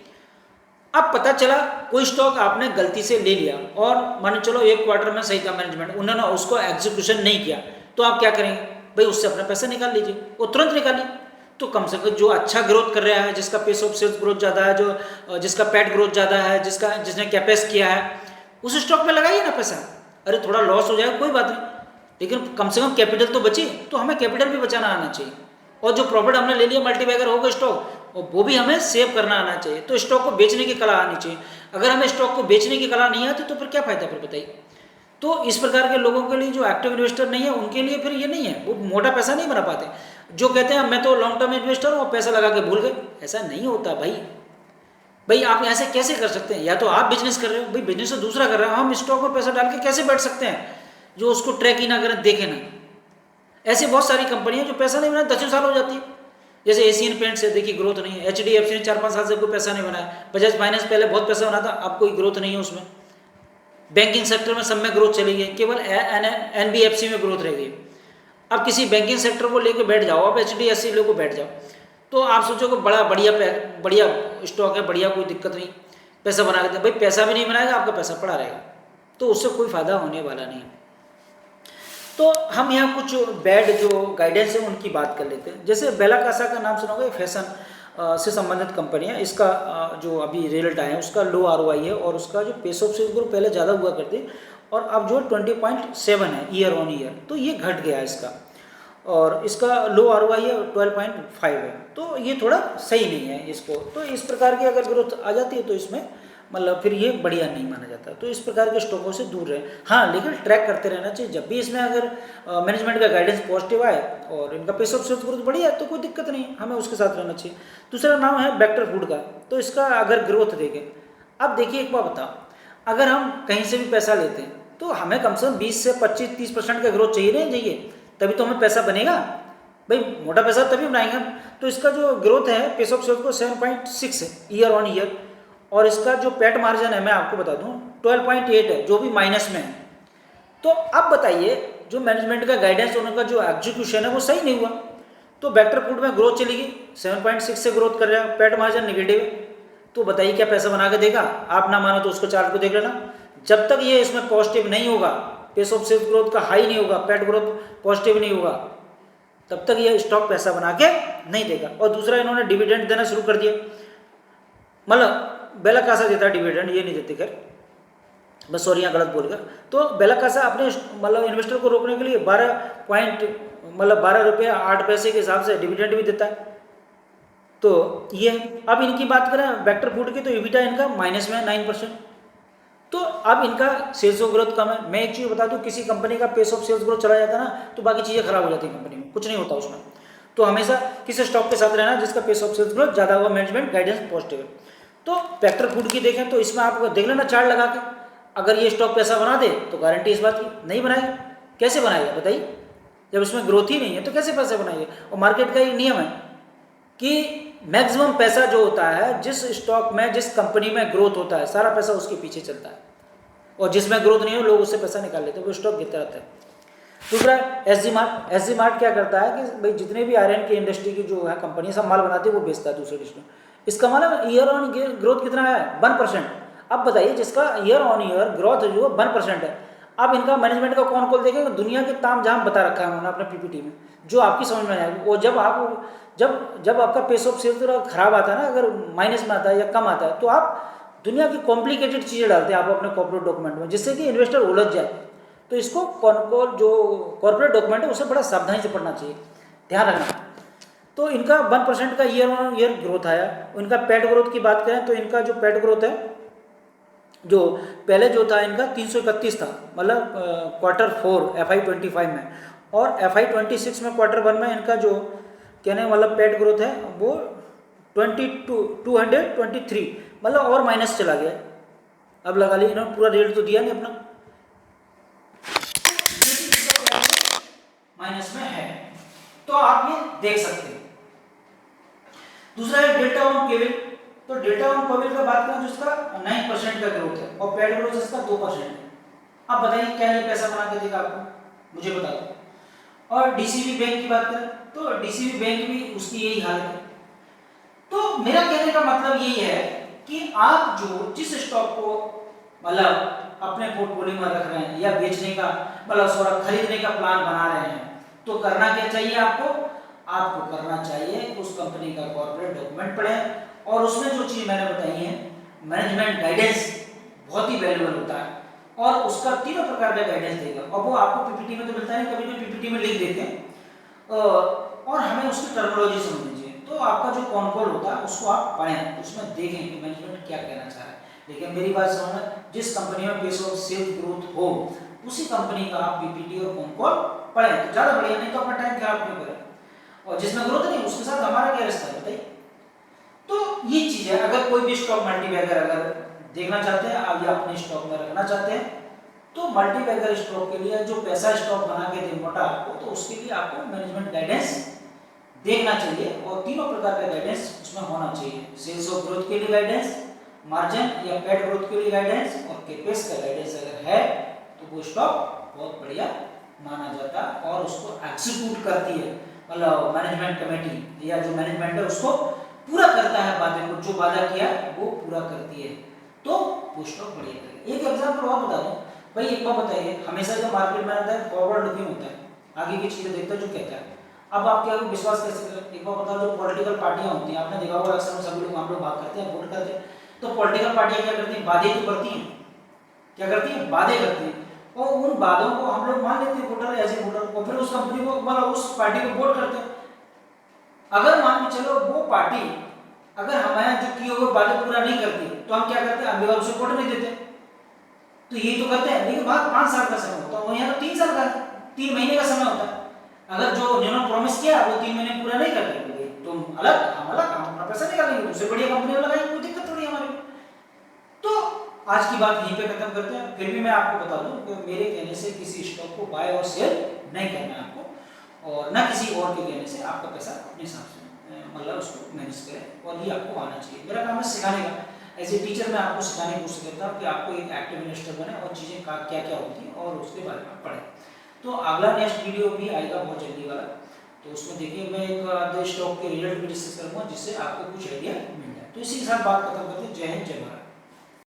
अब पता चला कोई स्टॉक आपने गलती से ले लिया और मान चलो 1 क्वार्टर में सही था मैनेजमेंट, उन्होंने उसको एग्जीक्यूशन नहीं किया, तो आप क्या करेंगे? भाई उससे अपना पैसा निकाल लीजिए, वो तुरंत निकालिए। तो कम से कम जो अच्छा ग्रोथ कर रहा है, जिसका पेस ऑफ सेल्स ग्रोथ ज़्यादा है, जो जिसका पैट ग्रोथ ज़्यादा है, जिसने कैपेस किया है, उस स्टॉक में लगाइए ना पैसा। अरे थोड़ा लॉस हो जाएगा कोई बात नहीं, लेकिन कम से कम कैपिटल तो बचे। तो हमें कैपिटल भी बचाना आना चाहिए, और जो प्रॉफिट हमने ले लिया मल्टीबैगर होगा स्टॉक, और वो भी हमें सेव करना आना चाहिए। तो स्टॉक को बेचने की कला आनी चाहिए। अगर हमें स्टॉक को बेचने की कला नहीं आती तो फिर क्या फायदा, फिर बताइए। तो इस प्रकार के लोगों के लिए जो एक्टिव इन्वेस्टर नहीं है, उनके लिए फिर ये नहीं है, वो मोटा पैसा नहीं बना पाते। जो कहते हैं मैं तो लॉन्ग टर्म इन्वेस्टर हूँ, पैसा लगा के भूल गए, ऐसा नहीं होता भाई आप ऐसे कैसे कर सकते हैं? या तो आप बिजनेस कर रहे हो, भाई बिजनेस तो दूसरा कर रहा है, हम स्टॉक में पैसा डाल के कैसे बैठ सकते हैं जो उसको ट्रैक ही ना करें, देखें ना। ऐसी बहुत सारी कंपनियां जो पैसा नहीं बनाए 10 साल हो जाती है। जैसे एशियन पेंट्स है, देखिए ग्रोथ नहीं है। HDFC ने 4-5 साल से कोई पैसा नहीं बनाया। बजाज फाइनेंस पहले बहुत पैसा बना था, अब कोई ग्रोथ नहीं है उसमें। बैंकिंग सेक्टर में सब में ग्रोथ चली गई, केवल NBFC में ग्रोथ रह गई। अब किसी बैंकिंग सेक्टर को लेकर बैठ जाओ, अब HDFC लेकर बैठ जाओ, तो आप सोचो कि बड़ा बढ़िया स्टॉक है, बढ़िया, कोई दिक्कत नहीं, पैसा बना के दे। भाई पैसा भी नहीं बनाएगा, आपका पैसा पड़ा रहेगा, तो उससे कोई फायदा होने वाला नहीं है। तो हम यहाँ कुछ बैड जो गाइडेंस है उनकी बात कर लेते हैं। जैसे बेला कासा का नाम सुना होगा, फैशन से संबंधित कंपनी है। इसका जो अभी रिजल्ट आया है उसका लो ROI है, और उसका जो पेस ऑफ सेल्स ग्रोथ पहले ज़्यादा हुआ करती, और अब जो 20.7 है ईयर ऑन ईयर, तो ये घट गया इसका। और इसका लो ROI है 12.5 है, तो ये थोड़ा सही नहीं है इसको। तो इस प्रकार की अगर ग्रोथ आ जाती है तो इसमें मतलब फिर ये बढ़िया नहीं माना जाता। तो इस प्रकार के स्टॉकों से दूर रहे। हाँ, लेकिन ट्रैक करते रहना चाहिए। जब भी इसमें अगर मैनेजमेंट का गाइडेंस पॉजिटिव आए और इनका पेस ऑफ सेल्स ग्रोथ बढ़िया है तो कोई दिक्कत नहीं, हमें उसके साथ रहना चाहिए। दूसरा नाम है वेक्टर फूड का। तो इसका अगर ग्रोथ देखें, अब देखिए एक बात बताओ, अगर हम कहीं से भी पैसा लेते हैं तो हमें कम से कम 20 से 25-30% का ग्रोथ चाहिए, नहीं चाहिए? तभी तो हमें पैसा बनेगा भाई, मोटा पैसा तभी बनाएंगे हम। तो इसका जो ग्रोथ है पेस ऑफ सेल्स को 7.6 है ईयर ऑन ईयर, और इसका जो पैट मार्जिन है मैं आपको बता दूं 12.8 है, जो भी माइनस में है। तो अब बताइए, जो मैनेजमेंट का गाइडेंस, उनका जो एग्जीक्यूशन है वो सही नहीं हुआ, तो वेक्टर फूड में ग्रोथ चली गई, 7.6 से ग्रोथ कर रहा है, पैट मार्जिन नेगेटिव है, तो बताइए क्या पैसा बना के देगा? आप ना मानो तो उसको चार्ट को देख लेना। जब तक ये इसमें पॉजिटिव नहीं होगा, पेस ऑफ सेल्स ग्रोथ का हाई नहीं होगा, पैट ग्रोथ पॉजिटिव नहीं होगा, तब तक ये स्टॉक पैसा बना के नहीं देगा। और दूसरा, इन्होंने डिविडेंड देना शुरू कर दिया, मतलब बेला कासा देता है डिविडेंड, ये नहीं देते, खैर बस सॉरी यहाँ गलत बोल गया। तो बेला कासा अपने मतलब इन्वेस्टर को रोकने के लिए 12 रुपये 8 पैसे के हिसाब से डिविडेंड भी देता है। तो ये, अब इनकी बात करें वेक्टर फूड की, तो EBITDA इनका माइनस में है 9%। तो अब इनका सेल्स ऑफ ग्रोथ कम है। मैं एक चीज़ बता दूं, किसी कंपनी का पेस ऑफ सेल्स ग्रोथ चला जाता है ना, तो बाकी चीज़ें खराब हो जाती है कंपनी में, कुछ नहीं होता उसमें। तो हमेशा किस स्टॉक के साथ रहना जिसका पेस ऑफ सेल्स ग्रोथ ज़्यादा हुआ, मैनेजमेंट गाइडेंस पॉजिटिव है। तो वेक्टर फूड की देखें तो इसमें आप देख लेना चार्ट लगा के, अगर ये स्टॉक पैसा बना दे तो गारंटी इस बात की नहीं बनाएगा। कैसे बनाएगा बताइए, जब इसमें ग्रोथ ही नहीं है तो कैसे पैसे बनाएगा? और मार्केट का एक नियम है कि मैक्सिमम पैसा जो होता है, जिस स्टॉक में जिस कंपनी में ग्रोथ होता है, सारा पैसा उसके पीछे चलता है, और जिसमें ग्रोथ नहीं हो लोग उससे पैसा निकाल लेते हैं, वो स्टॉक गिरता रहता है। दूसरा SG मार्ट क्या करता है कि भाई जितने भी आयरन की इंडस्ट्री की जो है कंपनी सब माल बनाती है वो बेचता है दूसरे डिश में। इसका मतलब ईयर ऑन ईयर ग्रोथ कितना है? 1%। अब बताइए, जिसका ईयर ऑन ईयर ग्रोथ जो 1% है, अब इनका मैनेजमेंट का कौन कॉल देखेगा, दुनिया के ताम झाम बता रखा है उन्होंने अपने पीपीटी में, जो आपकी समझ में आएगी। और जब आपका पेस ऑफ सेल थोड़ा खराब आता है ना, अगर माइनस में आता है या कम आता है, तो आप दुनिया की कॉम्प्लिकेटेड चीज़ें डालते हैं आप अपने कॉर्पोरेट डॉक्यूमेंट में, जिससे कि इन्वेस्टर उलझ जाए। तो इसको कॉनकॉल जो कॉर्पोरेट डॉक्यूमेंट है उसे बड़ा सावधानी से पढ़ना चाहिए, ध्यान रखना। तो इनका 1% का ईयर ऑन ईयर ग्रोथ आया। इनका पेट ग्रोथ की बात करें तो इनका जो पेट ग्रोथ है, जो पहले जो था इनका 331 था, मतलब Q4 FY25 में, और FY26 में Q1 में इनका जो कहने मतलब पेट ग्रोथ है वो 223, मतलब और माइनस चला गया। अब लगा लीजिए, इन्होंने पूरा रेट तो दिया नहीं अपना, माइनस में है, तो आप ये देख सकते हैं। दूसरा है डेल्टा ऑन केविल। तो डेल्टा ऑन केविल का बात करें जिसका 9% का ग्रोथ है और पेड ग्रोथ इसका 2% है। आप बताइए क्या ये पैसा बना के देगा आपको, मुझे बता दो। और डीसीबी बैंक की बात करें तो डीसीबी बैंक भी उसकी यही हालत है। तो मेरा कहने का मतलब यही है कि आप जो जिस स्टॉक को मतलब अपने पोर्टफोलियो में रख रहे हैं या बेचने का मतलब खरीदने का प्लान बना रहे हैं, तो करना क्या चाहिए आपको करना चाहिए उस कंपनी का कॉर्पोरेट डॉक्यूमेंट पढ़ें, और उसमें जो चीज़ मैंने बताई है, मैनेजमेंट गाइडेंस बहुत ही वैल्यूबल होता है, और उसका तीनों प्रकार का गाइडेंस देगा। और वो आपको पीपीटी में तो मिलता है, कभी भी पीपीटी में लिख देते हैं, और हमें उसकी टर्मिनोलॉजी समझनी चाहिए। तो आपका जो कॉन्कॉल होता है उसको आप पढ़ें, उसमें देखें कि मैनेजमेंट क्या कहना चाह रहा है। लेकिन मेरी बात समझना, जिस कंपनी में पेस ऑफ सेल ग्रोथ हो उसी कंपनी का आप पीपीटी और कॉन्कॉल पढ़ें तो ज़्यादा बढ़िया, नहीं तो अपना टाइम खराब क्यों करें। और जिसमें ग्रोथ नहीं उसके साथ हमारा क्या रिश्ता है बताइए। तो ये चीज़ है, अगर कोई भी स्टॉक मल्टीबैगर अगर देखना चाहते हैं आप या अपने स्टॉक में रखना चाहते हैं, तो मल्टीबैगर स्टॉक के लिए जो पैसा स्टॉक बना के दे मोटा आपको, तो उसके लिए आपको मैनेजमेंट गाइडेंस देखना चाहिए, और तीनों प्रकार का गाइडेंस उसमें होना चाहिए। सेल्स ऑफ ग्रोथ के लिए गाइडेंस, मार्जिन या पेट ग्रोथ के लिए गाइडेंस, और केपेक्स का गाइडेंस अगर है तो वो स्टॉक बहुत बढ़िया माना जाता है, और उसको एग्जीक्यूट करती है मतलब मैनेजमेंट कमेटी या जो मैनेजमेंट है उसको पूरा करता है वादे को, जो वादा किया वो पूरा करती है, तो वो स्टॉक बढ़िया करेगा। एक एग्जांपल और बता दूं भाई, एक बार बताइए, हमेशा जो मार्केट में आता है फॉरवर्ड लुकिंग होता है, आगे की चीजें देखता है जो कहता है। अब आप क्या विश्वास कैसे करें, एक बार बताओ, जो पॉलिटिकल पार्टियां होती हैं आपने देखा होगा अक्सर सभी लोग हम लोग बात करते हैं वोट करते हैं, तो पॉलिटिकल पार्टियां क्या करती हैं, वादे तो करती हैं, क्या करती है वादे करती है, और उन वादों को हम लोग मान लेते हैं वोटर एज ए वोटर, और फिर उस कंपनी को मतलब उस पार्टी को वोट करते हैं। अगर मान के चलो वो पार्टी अगर हमारे जो किए हुए वादे पूरा नहीं करती, तो हम क्या करते हैं, अगली बार उसे वोट नहीं देते। तो यही तो करते हैं, लेकिन वहां 5 साल का समय होता है, यहाँ तो 3 साल का 3 महीने का समय होता है। अगर जो उन्होंने प्रॉमिस किया वो 3 महीने पूरा नहीं करते, तुम अलग हम अलग, हम अपना पैसा निकालेंगे, उससे बढ़िया कंपनी में लगाएंगे, कोई दिक्कत थोड़ी हमारे। तो आज की बात यहीं पे खत्म करते हैं। फिर भी मैं आपको बता दूं कि मेरे कहने से किसी स्टॉक को बाय और सेल नहीं करना है आपको, और ना किसी और के कहने से आपका पैसा अपने हिसाब से मतलब उसको मैनेज करें, और ये आपको आना चाहिए। मेरा काम है सिखाने का, एज ए टीचर मैं आपको सिखाने की कोशिश करता हूँ कि आपको एक एक्टिव इन्वेस्टर बने और चीज़ें क्या क्या होती हैं और उसके बारे में पढ़ें। तो अगला नेक्स्ट वीडियो भी आएगा बहुत जल्दी वाला, तो उसमें देखिए मैं एक आधे स्टॉक के रिजल्ट भी डिस्कस करूँगा, जिससे आपको कुछ आइडिया मिल जाए। तो इसी के साथ बात खत्म करते हैं। जय हिंद, जय भारत।